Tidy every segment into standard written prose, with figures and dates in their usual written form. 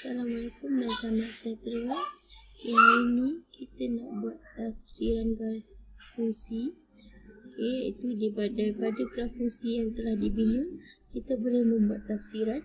Assalamualaikum dan selamat sejahtera. Yang ini kita nak buat tafsiran graf fungsi. Iaitu daripada graf fungsi yang telah dibina, kita boleh membuat tafsiran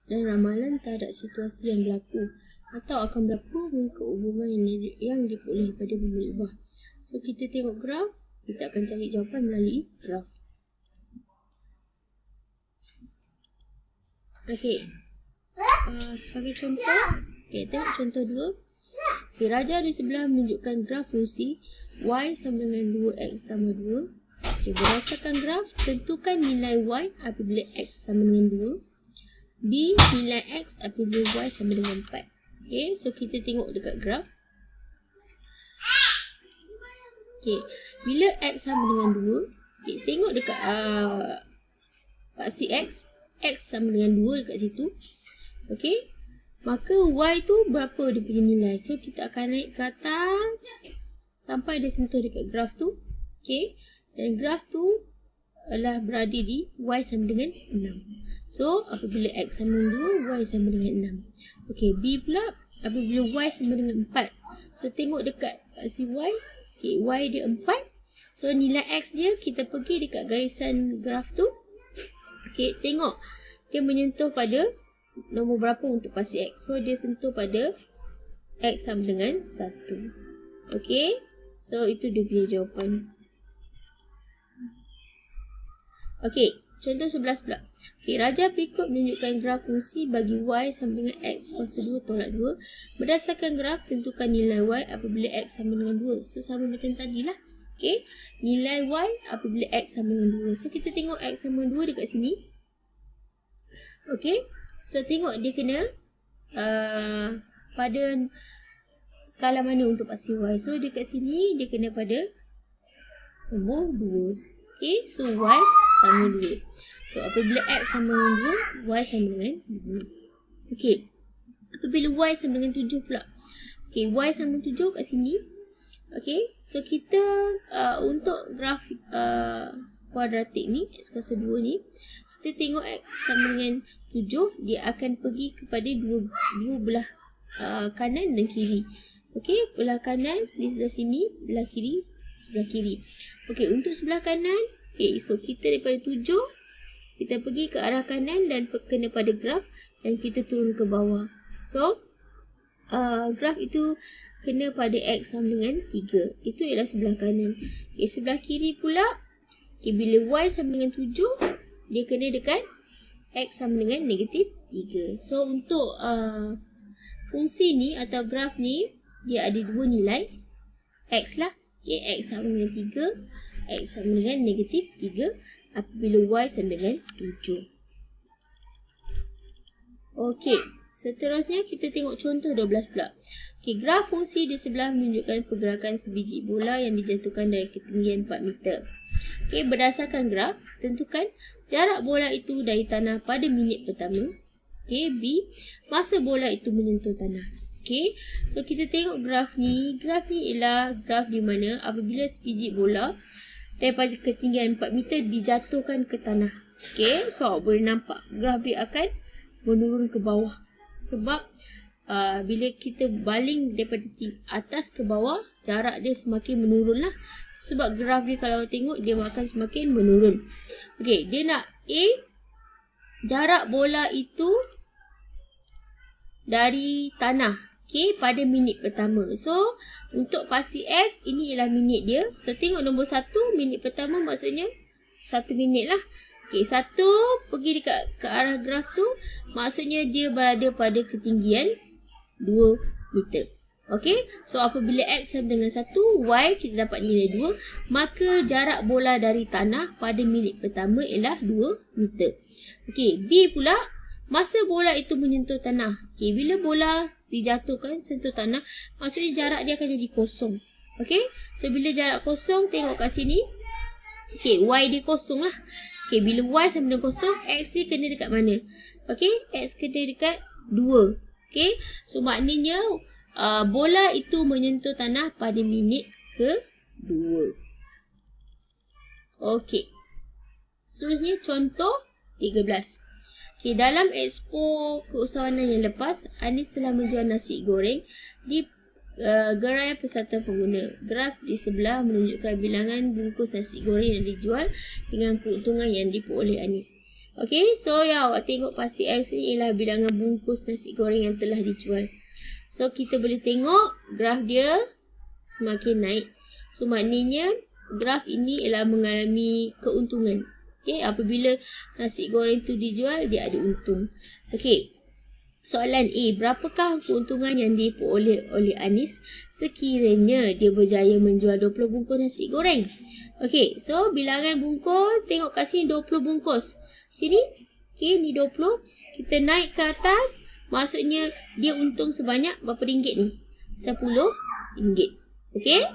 dan ramalan terhadap situasi yang berlaku atau akan berlaku mengikut hubungan yang diperoleh pada pemulibah. So kita tengok graf, kita akan cari jawapan melalui graf. Okey. Sebagai contoh, tengok contoh 2. Raja di sebelah menunjukkan graf fungsi y sama dengan 2x tambah 2. Berdasarkan graf, tentukan nilai y apabila x sama dengan 2. B, nilai x apabila y sama dengan 4. So kita tengok dekat graf. Bila x sama dengan 2, tengok dekat paksi x sama dengan 2 dekat situ. Maka y tu berapa dia punya nilai. So kita akan naik ke atas sampai dia sentuh dekat graf tu. Dan graf tu adalah berada di y sama dengan 6. So apabila x sama dengan 2, y sama dengan 6. B pula apabila y sama dengan 4. So tengok dekat paksi y. Y dia 4. So nilai x dia, kita pergi dekat garisan graf tu. Tengok dia menyentuh pada nombor berapa untuk paksi x. So dia sentuh pada x sama dengan 1. So itu dia punya jawapan. Contoh 11 pula. Raja berikut menunjukkan graf fungsi bagi y sama dengan x kuasa 2 tolak 2. Berdasarkan graf, tentukan nilai y apabila x sama dengan 2. So sama macam tadi lah. Nilai y apabila x sama dengan 2. So kita tengok x sama 2 dekat sini. So tengok dia kena pada skala mana untuk paksi y. So dekat sini dia kena pada nombor 2. So y sama 2. So apabila x sama dengan 2, y sama dengan 2. Apabila y sama dengan 7 pula. Y sama 7 kat sini. So kita untuk graf kuadratik ni, x kuasa 2 ni, kita tengok x sama dengan 7, dia akan pergi kepada dua belah kanan dan kiri. Belah kanan di sebelah sini, belah kiri sebelah kiri. Untuk sebelah kanan, so kita daripada 7, kita pergi ke arah kanan dan kena pada graf dan kita turun ke bawah. So graf itu kena pada x sama dengan 3. Itu ialah sebelah kanan. Sebelah kiri pula, bila y sama dengan 7, dia kena dekat x sama dengan negatif 3. So untuk fungsi ni atau graf ni, dia ada dua nilai x lah. X sama dengan 3, x sama dengan negatif 3 apabila y sama dengan 7. Seterusnya kita tengok contoh 12 pula. Graf fungsi di sebelah menunjukkan pergerakan sebiji bola yang dijatuhkan dari ketinggian 4 meter. Berdasarkan graf, tentukan jarak bola itu dari tanah pada minit pertama. B, masa bola itu menyentuh tanah. So kita tengok graf ni. Graf ni ialah graf di mana apabila sebiji bola daripada ketinggian 4 meter dijatuhkan ke tanah. So boleh nampak graf dia akan menurun ke bawah. Sebab bila kita baling daripada atas ke bawah, jarak dia semakin menurun lah. Sebab graf dia kalau tengok, dia akan semakin menurun. Dia nak A, jarak bola itu dari tanah pada minit pertama. So untuk paksi X, ini ialah minit dia. So tengok nombor 1, minit pertama maksudnya 1 minit lah. 1 pergi dekat ke arah graf tu, maksudnya dia berada pada ketinggian 2 meter. So apabila x sama dengan 1, y kita dapat nilai 2, maka jarak bola dari tanah pada minit pertama ialah 2 meter. B pula, masa bola itu menyentuh tanah. Bila bola dijatuhkan sentuh tanah, maksudnya jarak dia akan jadi kosong. So bila jarak kosong, tengok kat sini. Y dia kosong lah. Bila y sama dengan kosong, x dia kena dekat mana? X kena dekat 2. So maknanya bola itu menyentuh tanah pada minit ke-2. Seterusnya contoh 13. Okay, dalam expo keusahawanan yang lepas, Anis telah menjual nasi goreng di gerai persatuan pengguna. Graf di sebelah menunjukkan bilangan bungkus nasi goreng yang dijual dengan keuntungan yang diperoleh Anis. Okay, so yang awak tengok pasti X ni ialah bilangan bungkus nasi goreng yang telah dijual. So, kita boleh tengok graf dia semakin naik. So, maknanya graf ini ialah mengalami keuntungan. Okay, apabila nasi goreng tu dijual, dia ada untung. Okay, soalan A. Berapakah keuntungan yang diperoleh oleh Anis sekiranya dia berjaya menjual 20 bungkus nasi goreng? Okay, so bilangan bungkus, tengok kat sini 20 bungkus. Sini, okay, ni 20. Kita naik ke atas, maksudnya dia untung sebanyak berapa ringgit ni? 10 ringgit. Okay?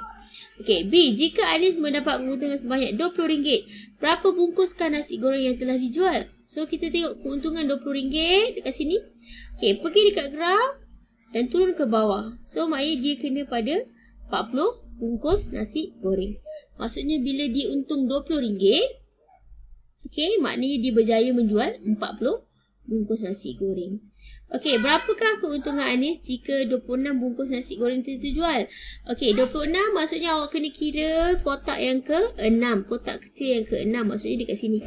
Okay, B. Jika Anis mendapat keuntungan sebanyak RM20, berapa bungkuskah nasi goreng yang telah dijual? So, kita tengok keuntungan RM20 dekat sini. Okay, pergi dekat graf dan turun ke bawah. So, maknanya dia kena pada 40 bungkus nasi goreng. Maksudnya, bila dia untung RM20, okay, maknanya dia berjaya menjual 40 bungkus nasi goreng. Okey, berapakah keuntungan Anis jika 26 bungkus nasi goreng itu dijual? Okey, 26 maksudnya awak kena kira kotak yang ke-6. Kotak kecil yang ke-6 maksudnya dekat sini.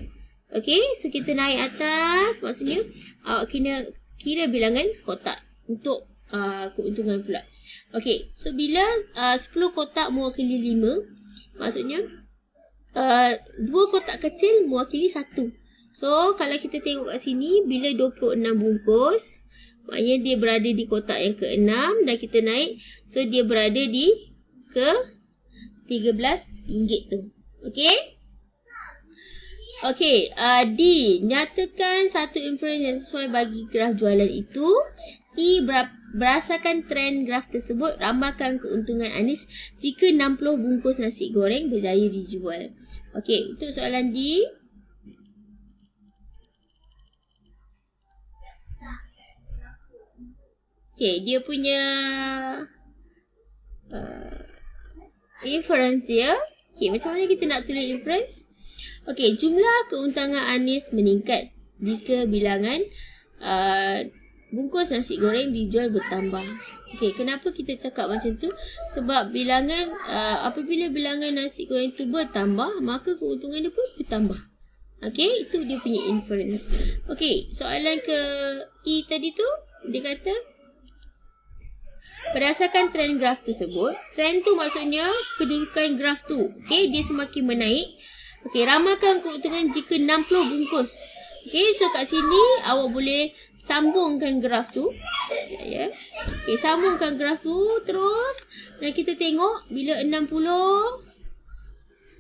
Okey, so kita naik atas. Maksudnya awak kena kira bilangan kotak untuk keuntungan pula. Okey, so bila 10 kotak mewakili 5, maksudnya 2 kotak kecil mewakili 1. So, kalau kita tengok kat sini, bila 26 bungkus, maknanya dia berada di kotak yang ke-6 dan kita naik. So, dia berada di ke-13 tu. Okey? Okey, D. Nyatakan satu inference yang sesuai bagi graf jualan itu. E. Berdasarkan trend graf tersebut, ramalkan keuntungan Anis jika 60 bungkus nasi goreng berjaya dijual. Okey, untuk soalan D. Okay, dia punya inference dia. Okay, macam mana kita nak tulis inference? Okay, jumlah keuntungan Anis meningkat jika bilangan bungkus nasi goreng dijual bertambah. Okay, kenapa kita cakap macam tu? Sebab bilangan, apabila bilangan nasi goreng tu bertambah, maka keuntungan dia pun bertambah. Okay, itu dia punya inference. Okay, soalan ke E tadi tu, dia kata, berdasarkan trend graf tersebut, trend tu maksudnya kedudukan graf tu. Okay, dia semakin menaik. Okay, ramalkan keuntungan jika 60 bungkus. Okay, so kat sini awak boleh sambungkan graf tu. Ya. Okay, sambungkan graf tu terus. Dan kita tengok bila 60.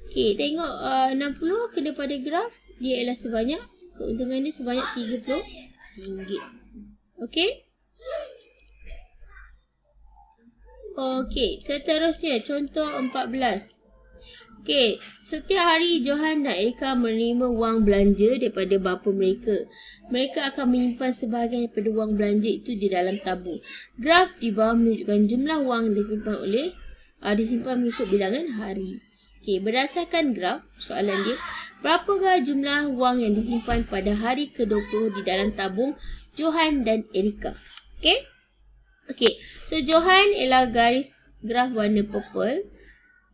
Okay, tengok 60 kena pada graf. Dia ialah sebanyak, keuntungan dia sebanyak RM30. Okay. Okey, seterusnya contoh 14. Okey, setiap hari Johan dan Erika menerima wang belanja daripada bapa mereka. Mereka akan menyimpan sebahagian daripada wang belanja itu di dalam tabung. Graf di bawah menunjukkan jumlah wang disimpan mengikut bilangan hari. Okey, berdasarkan graf, soalan dia, berapakah jumlah wang yang disimpan pada hari ke-20 di dalam tabung Johan dan Erika? Okey. Okay, so Johan ialah garis graf warna purple.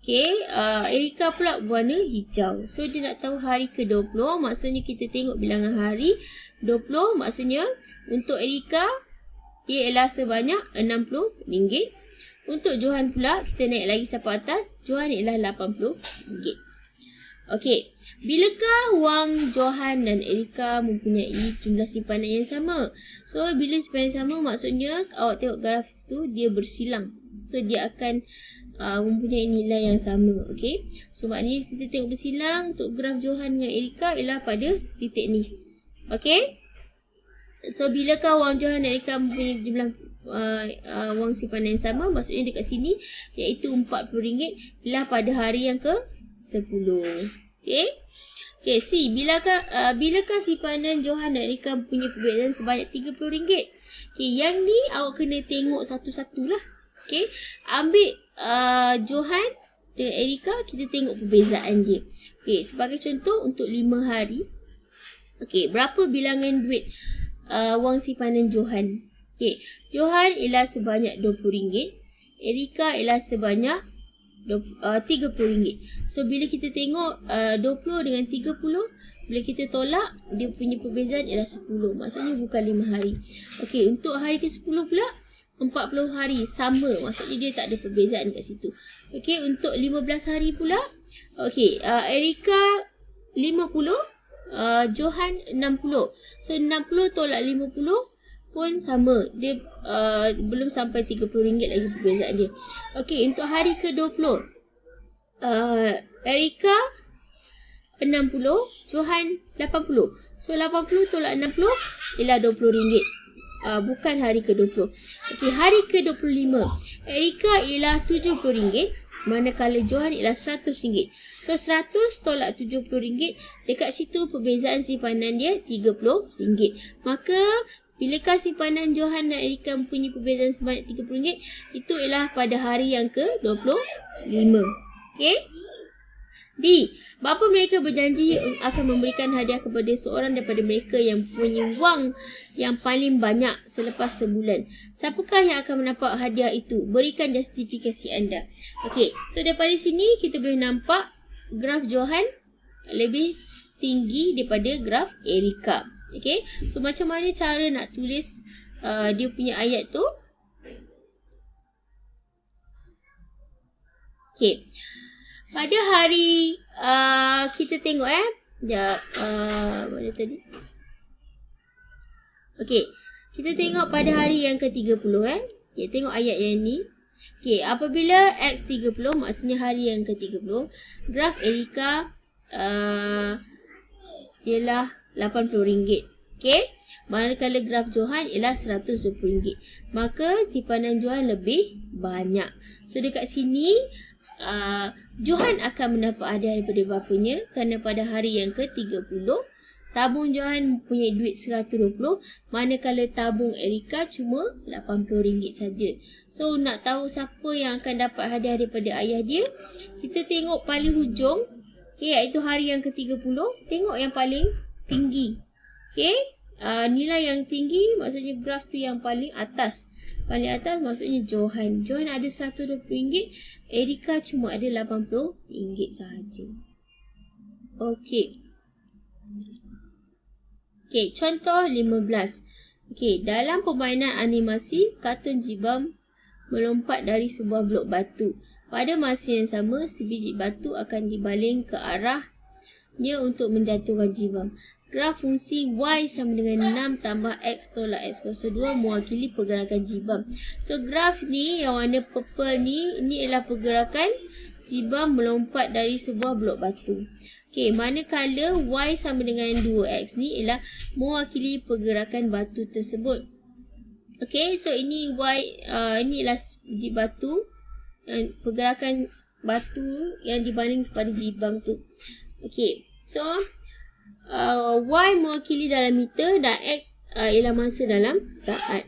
Okay, Erika pula warna hijau. So, dia nak tahu hari ke-20. Maksudnya kita tengok bilangan hari 20. Maksudnya untuk Erika, dia ialah sebanyak RM60. Untuk Johan pula, kita naik lagi sampai atas. Johan ialah RM80. Okey, bilakah wang Johan dan Erika mempunyai jumlah simpanan yang sama? So, bila simpanan sama, maksudnya awak tengok graf tu, dia bersilang. So, dia akan mempunyai nilai yang sama. Okey, so maknanya kita tengok bersilang untuk graf Johan dengan Erika ialah pada titik ni. Okey, so bilakah wang Johan dan Erika mempunyai jumlah wang simpanan yang sama? Maksudnya dekat sini, iaitu RM40 ialah pada hari yang ke-10. Okey. Okey, C. Bilakah simpanan Johan dan Erika punya perbezaan sebanyak RM30? Okey, yang ni awak kena tengok satu-satulah. Okey, ambil Johan dan Erika, kita tengok perbezaan dia. Okey, sebagai contoh untuk 5 hari. Okey, berapa bilangan duit wang simpanan Johan. Okey, Johan ialah sebanyak RM20. Erika ialah sebanyak RM30. So bila kita tengok 20 dengan 30, bila kita tolak, dia punya perbezaan ialah 10. Maksudnya bukan 5 hari. Okey, untuk hari ke-10 pula 40 hari sama. Maksudnya dia tak ada perbezaan kat situ. Okey, untuk 15 hari pula, okey, Erika 50, Johan 60. So 60 tolak 50 pun sama. Dia belum sampai RM30 lagi perbezaan dia. Okey, untuk hari ke-20, Erika 60, Johan 80. So 80 tolak 60 ialah RM20. Bukan hari ke-20. Okey, hari ke-25, Erika ialah RM70, manakala Johan ialah RM100. So 100 tolak RM70, dekat situ perbezaan simpanan dia RM30. Maka bilakah simpanan Johan dan Erika mempunyai perbezaan sebanyak RM30? Itu ialah pada hari yang ke-25. Okey. D. Bapa mereka berjanji akan memberikan hadiah kepada seorang daripada mereka yang mempunyai wang yang paling banyak selepas sebulan. Siapakah yang akan mendapat hadiah itu? Berikan justifikasi anda. Okey, so daripada sini kita boleh nampak graf Johan lebih tinggi daripada graf Erika. Okey, so macam mana cara nak tulis dia punya ayat tu? Okey. Pada hari kita tengok sekejap, mana tadi? Okey, kita tengok pada hari yang ke-30 Okey, tengok ayat yang ni. Okey, apabila X 30, maksudnya hari yang ke-30, graf Erika ialah RM80. Okey, manakala graf Johan ialah RM120. Maka simpanan Johan lebih banyak. So dekat sini Johan akan mendapat hadiah daripada bapanya kerana pada hari yang ke-30 tabung Johan mempunyai duit RM120, manakala tabung Erika cuma RM80 saja. So nak tahu siapa yang akan dapat hadiah daripada ayah dia, kita tengok paling hujung, okay, iaitu hari yang ke-30. Tengok yang paling tinggi. Okay, nilai yang tinggi maksudnya graf tu yang paling atas. Paling atas maksudnya Johan. Johan ada RM120, Erika cuma ada RM80 sahaja. Okey. Okey, contoh 15. Okey, dalam permainan animasi, kartun Jibam melompat dari sebuah blok batu. Pada masa yang sama, sebiji batu akan dibaling ke arahnya untuk menjatuhkan Jibam. Graf fungsi Y sama dengan 6 tambah X tolak X kuasa 2 mewakili pergerakan Jibam. So graf ni yang warna purple ni, ini ialah pergerakan Jibam melompat dari sebuah blok batu. Okey, manakala Y sama dengan 2X ni ialah mewakili pergerakan batu tersebut. Okey, so ini Y, ini ialah biji batu, pergerakan batu yang dibaling kepada Jibam tu. Okey, so Y mewakili dalam meter dan X ialah masa dalam saat.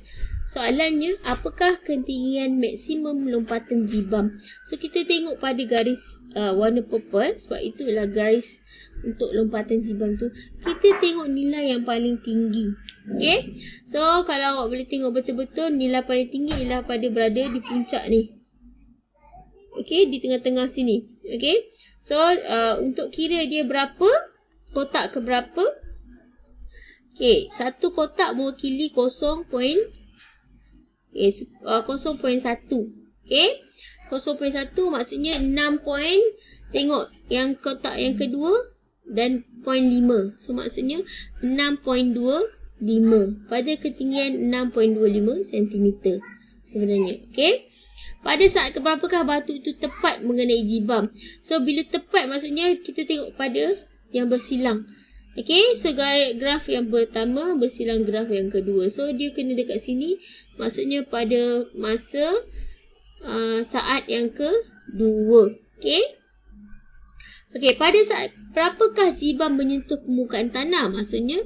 Soalannya, apakah ketinggian maksimum lompatan Jibam? So kita tengok pada garis warna purple, sebab itu ialah garis untuk lompatan Jibam tu. Kita tengok nilai yang paling tinggi. Okay, so kalau awak boleh tengok betul-betul, nilai paling tinggi ialah pada berada di puncak ni. Okay, di tengah-tengah sini. Okay, so untuk kira dia berapa, kotak ke berapa? Okey, satu kotak mewakili 0.1. Okey, 0.1 maksudnya 6 point. Tengok yang kotak yang kedua dan 0.5. So maksudnya 6.25 pada ketinggian 6.25 cm sebenarnya. Okey. Pada saat keberapakah batu itu tepat mengenai Jibam? So bila tepat maksudnya kita tengok pada yang bersilang. Okey, so graf yang pertama bersilang graf yang kedua. So dia kena dekat sini, maksudnya pada masa saat yang kedua. Okey. Okey, pada saat berapakah Jibam menyentuh permukaan tanah? Maksudnya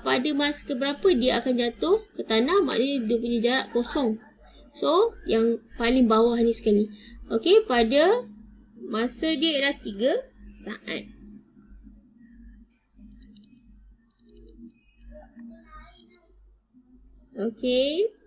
pada masa keberapa dia akan jatuh ke tanah, maknanya dia punya jarak kosong. So yang paling bawah ni sekali. Okey, pada masa dia ialah 3 saat. Okey.